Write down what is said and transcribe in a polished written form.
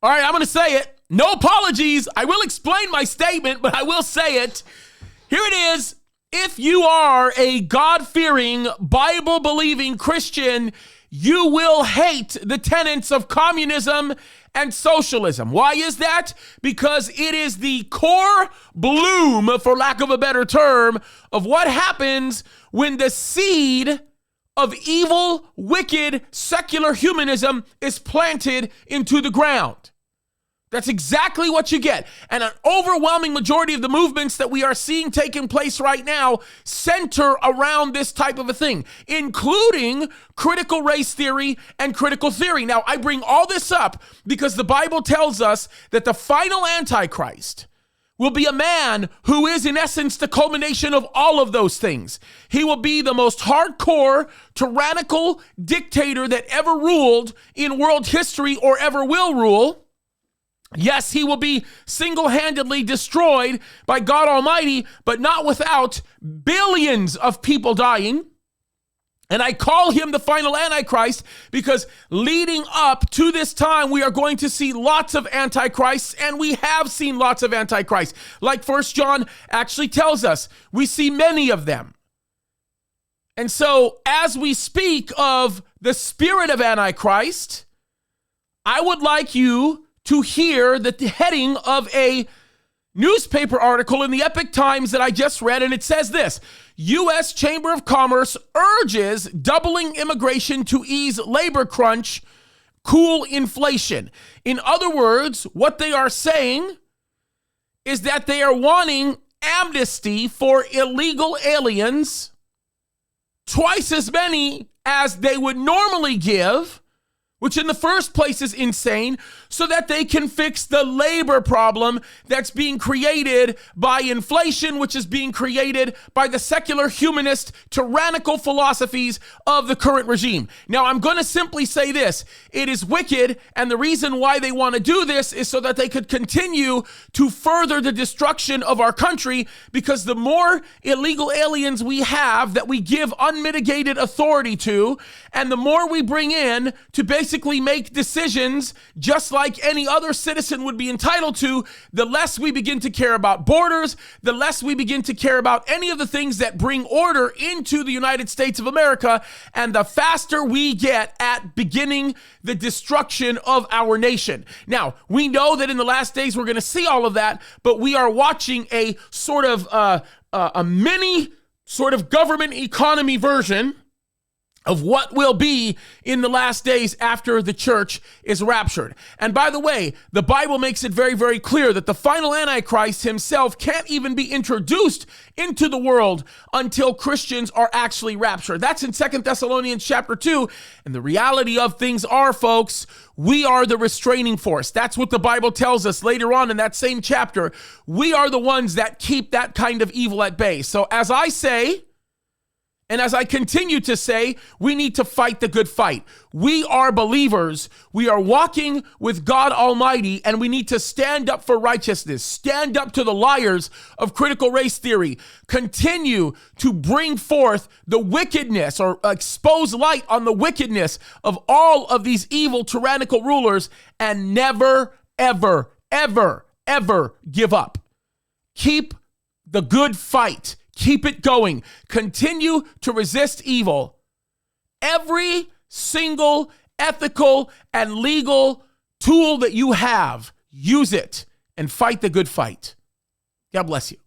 All right, I'm going to say it. No apologies. I will explain my statement, but I will say it. Here it is. If you are a God-fearing, Bible-believing Christian, you will hate the tenets of communism and socialism. Why is that? Because it is the core bloom, for lack of a better term, of what happens when the seed of evil, wicked, secular humanism is planted into the ground. That's exactly what you get. And an overwhelming majority of the movements that we are seeing taking place right now center around this type of a thing, including critical race theory and critical theory. Now, I bring all this up because the Bible tells us that the final antichrist will be a man who is, in essence, the culmination of all of those things. He will be the most hardcore, tyrannical dictator that ever ruled in world history or ever will rule. Yes, he will be single-handedly destroyed by God Almighty, but not without billions of people dying. And I call him the final Antichrist because leading up to this time, we are going to see lots of Antichrists, and we have seen lots of Antichrists. Like 1 John actually tells us, we see many of them. And so as we speak of the spirit of Antichrist, I would like you to hear the heading of a newspaper article in the Epic Times that I just read, and it says this: U.S. Chamber of Commerce urges doubling immigration to ease labor crunch, cool inflation. In other words, what they are saying is that they are wanting amnesty for illegal aliens, twice as many as they would normally give, which in the first place is insane, so that they can fix the labor problem that's being created by inflation, which is being created by the secular, humanist, tyrannical philosophies of the current regime. Now, I'm going to simply say this. It is wicked, and the reason why they want to do this is so that they could continue to further the destruction of our country, because the more illegal aliens we have that we give unmitigated authority to, and the more we bring in to basically make decisions just like any other citizen would be entitled to, the less we begin to care about borders, the less we begin to care about any of the things that bring order into the United States of America, and the faster we get at beginning the destruction of our nation. Now, we know that in the last days we're going to see all of that, but we are watching a sort of a mini sort of government economy version of what will be in the last days after the church is raptured. And by the way, the Bible makes it very, very clear that the final Antichrist himself can't even be introduced into the world until Christians are actually raptured. That's in 2 Thessalonians chapter 2. And the reality of things are, folks, we are the restraining force. That's what the Bible tells us later on in that same chapter. We are the ones that keep that kind of evil at bay. So as I say, and as I continue to say, we need to fight the good fight. We are believers. We are walking with God Almighty, and we need to stand up for righteousness, stand up to the liars of critical race theory, continue to bring forth the wickedness or expose light on the wickedness of all of these evil tyrannical rulers, and never, ever, ever, ever give up. Keep the good fight. Keep it going. Continue to resist evil. Every single ethical and legal tool that you have, use it and fight the good fight. God bless you.